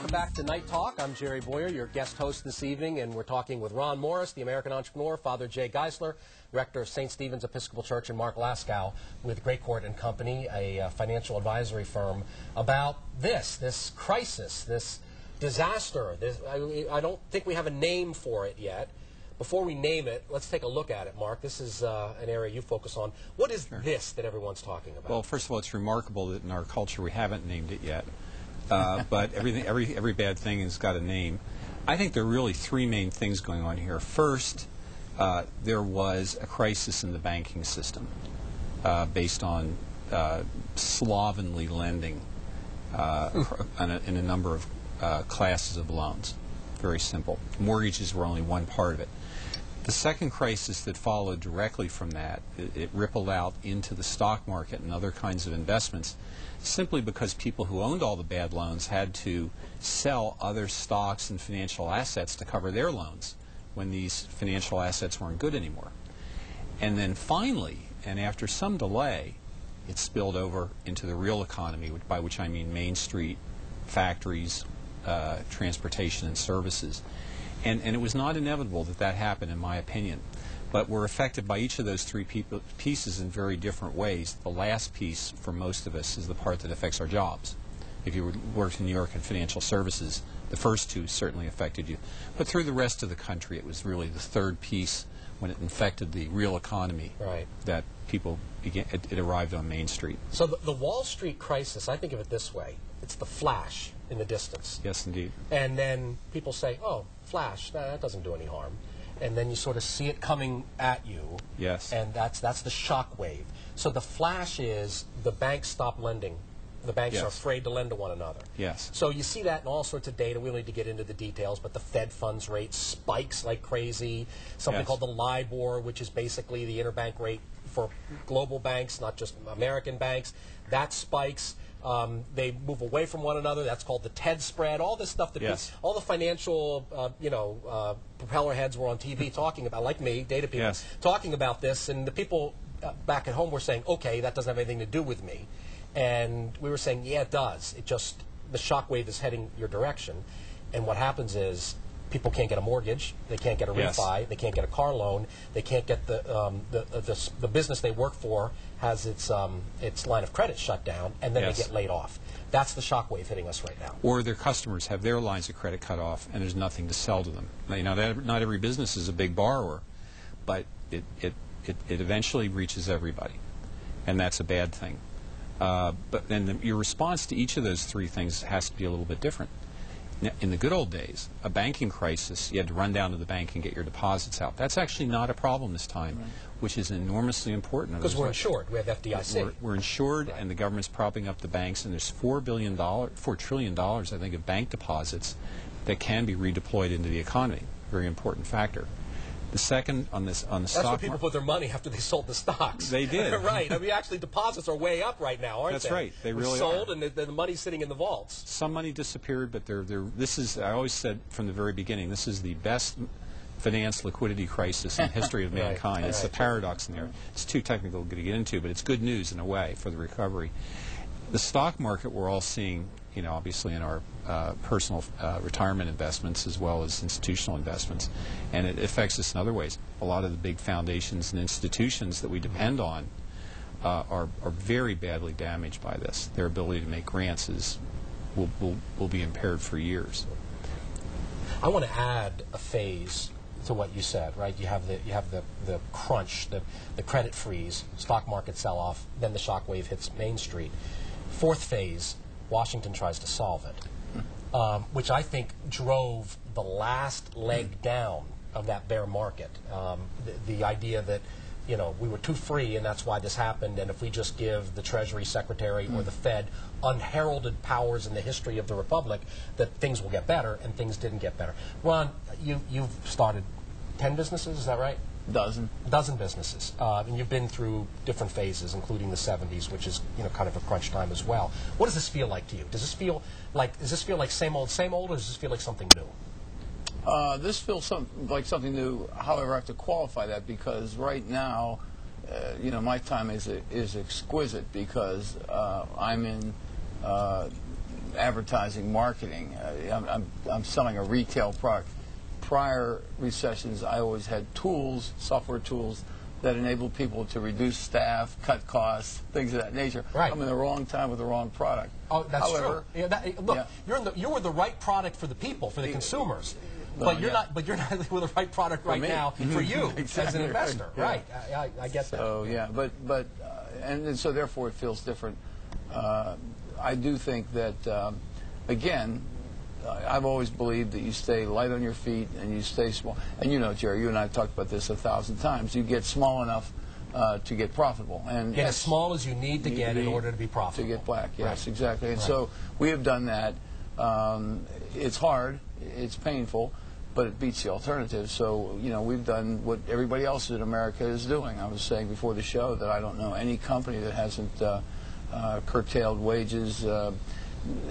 Welcome back to Night Talk. I'm Jerry Bowyer, your guest host this evening, and we're talking with Ron Morris, the American entrepreneur, Father Jay Geisler, rector of St. Stephen's Episcopal Church, and Mark Laskow with Great Court and Company, a financial advisory firm, about this crisis, this disaster. I don't think we have a name for it yet. Before we name it, let's take a look at it, Mark. This is an area you focus on. What is this that everyone's talking about? Well, first of all, it's remarkable that in our culture we haven't named it yet. But every bad thing has got a name. I think there are really three main things going on here. First, there was a crisis in the banking system based on slovenly lending in a number of classes of loans. Very simple. Mortgages were only one part of it. The second crisis that followed directly from that, it rippled out into the stock market and other kinds of investments, simply because people who owned all the bad loans had to sell other stocks and financial assets to cover their loans when these financial assets weren't good anymore. And then finally, and after some delay, it spilled over into the real economy, by which I mean Main Street, factories, transportation and services. And it was not inevitable that that happened, in my opinion. But we're affected by each of those three pieces in very different ways. The last piece, for most of us, is the part that affects our jobs. If you worked in New York in financial services, the first two certainly affected you. But through the rest of the country, it was really the third piece, when it infected the real economy, that people began, it arrived on Main Street. So the Wall Street crisis, I think of it this way. It's the flash in the distance. Yes, indeed. And then people say, oh, flash, that doesn't do any harm. And then you sort of see it coming at you. Yes. And that's the shock wave. So the flash is the banks stop lending. The banks are afraid to lend to one another. Yes. So you see that in all sorts of data. We don't need to get into the details, but the Fed funds rate spikes like crazy. Something called the LIBOR, which is basically the interbank rate for global banks, not just American banks. That spikes. They move away from one another. That's called the TED spread. All this stuff that all the financial, propeller heads were on TV talking about, like me, data people, talking about this. And the people back at home were saying, okay, that doesn't have anything to do with me. And we were saying, yeah, it does. It just, the shock wave is heading your direction. And what happens is people can't get a mortgage, they can't get a refi, they can't get a car loan, they can't get the business they work for has its line of credit shut down, and then they get laid off. That's the shock wave hitting us right now. Or their customers have their lines of credit cut off, and there's nothing to sell to them. Now, not every business is a big borrower, but it eventually reaches everybody, and that's a bad thing. But then your response to each of those three things has to be a little bit different. Now, in the good old days, a banking crisis, you had to run down to the bank and get your deposits out. That's actually not a problem this time, which is enormously important. Because we're insured. We have FDIC. We're insured, and the government's propping up the banks, and there's $4 trillion, I think, of bank deposits that can be redeployed into the economy. Very important factor. The second on the stock market. That's where people put their money after they sold the stocks. They did. Right. I mean, actually, deposits are way up right now, aren't they? That's right. They really sold, are. And the money's sitting in the vaults. Some money disappeared, but this is, I always said from the very beginning, this is the best finance liquidity crisis in the history of mankind. It's a paradox in there. It's too technical to get into, but it's good news in a way for the recovery. The stock market we're all seeing, obviously in our personal retirement investments as well as institutional investments, and it affects us in other ways. A lot of the big foundations and institutions that we depend on are very badly damaged by this. Their ability to make grants will be impaired for years. I want to add a phase to what you said, right? You have the crunch, the credit freeze, stock market sell-off, then the shock wave hits Main Street. Fourth phase, Washington tries to solve it, which I think drove the last leg down of that bear market. The idea that, we were too free and that's why this happened, and if we just give the Treasury Secretary or the Fed unheralded powers in the history of the Republic, that things will get better, and things didn't get better. Ron, you've started 10 businesses, is that right? A dozen businesses, and you've been through different phases, including the 70s, which is kind of a crunch time as well. What does this feel like to you? Does this feel like same old, or does this feel like something new? This feels like something new. However, I have to qualify that because right now, my time is exquisite because I'm in advertising, marketing. I'm selling a retail product. Prior recessions, I always had tools, software tools, that enable people to reduce staff, cut costs, things of that nature. Right. I'm in the wrong time with the wrong product. Oh, that's However, true. Yeah, look, yeah. you're the right product for the people, for the consumers. But you're not. But you're not with the right product right now for you exactly. as an investor, Yeah. right? I get that. So yeah, and so therefore it feels different. I do think that again, I've always believed that you stay light on your feet and you stay small. And you know, Jerry, you and I have talked about this 1,000 times. You get small enough to get profitable, and get as small as you need to get in order to be profitable. To get black, yes, right. exactly. And right. so we have done that. It's hard, it's painful, but it beats the alternative. So, you know, we've done what everybody else in America is doing. I was saying before the show that I don't know any company that hasn't curtailed wages,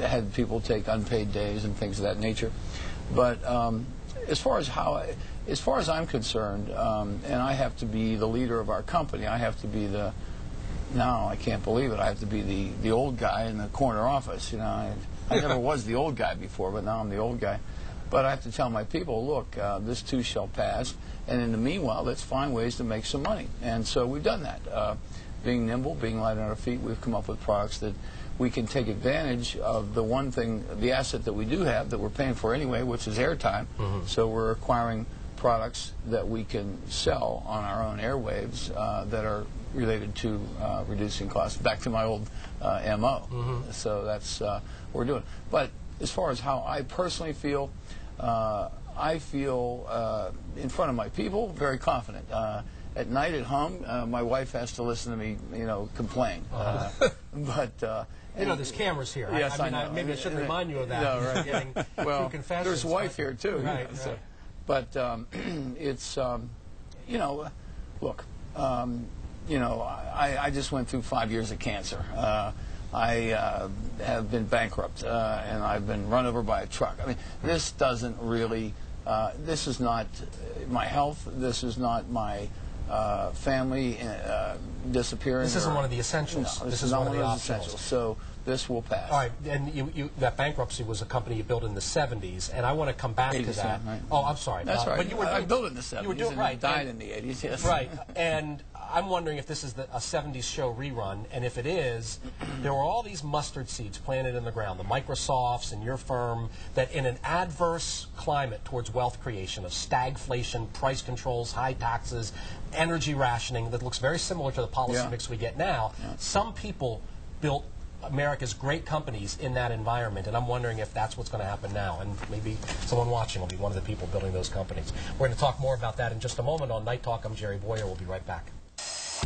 had people take unpaid days and things of that nature. But as far as I'm concerned, and I have to be the leader of our company, I have to be now I can't believe it, I have to be the old guy in the corner office. You know, I never was the old guy before, but now I'm the old guy. But I have to tell my people, look, this too shall pass, and in the meanwhile, let's find ways to make some money. And so we've done that. Being nimble, being light on our feet, we've come up with products that we can take advantage of the one thing, the asset that we do have that we're paying for anyway, which is airtime. Mm-hmm. So we're acquiring products that we can sell on our own airwaves that are related to reducing costs. Back to my old MO. Mm-hmm. So that's what we're doing. But as far as how I personally feel, I feel in front of my people very confident. At night at home, my wife has to listen to me, you know, complain. But you know, there's cameras here. Yes, I mean, maybe I should remind you of that. No, right. Getting well, confessions, there's a wife here too. Right, you know, so. right. But it's you know, look, you know, I just went through 5 years of cancer. I have been bankrupt, and I've been run over by a truck. I mean, this doesn't really. This is not my health. This is not my family disappearing. This isn't one of the essentials. No, this is one of the essentials. So this will pass. All right, and that bankruptcy was a company you built in the 70s, and I want to come back to that. Right. Oh, I'm sorry. That's right. But I built it in the 70s. You were doing right. Died in the 80s. Yes. Right, and I'm wondering if this is a 70s show rerun, and if it is, there were all these mustard seeds planted in the ground, the Microsofts and your firm, that in an adverse climate towards wealth creation of stagflation, price controls, high taxes, energy rationing that looks very similar to the policy mix we get now, some people built America's great companies in that environment, and I'm wondering if that's what's going to happen now, and maybe someone watching will be one of the people building those companies. We're going to talk more about that in just a moment on Night Talk. I'm Jerry Bowyer. We'll be right back.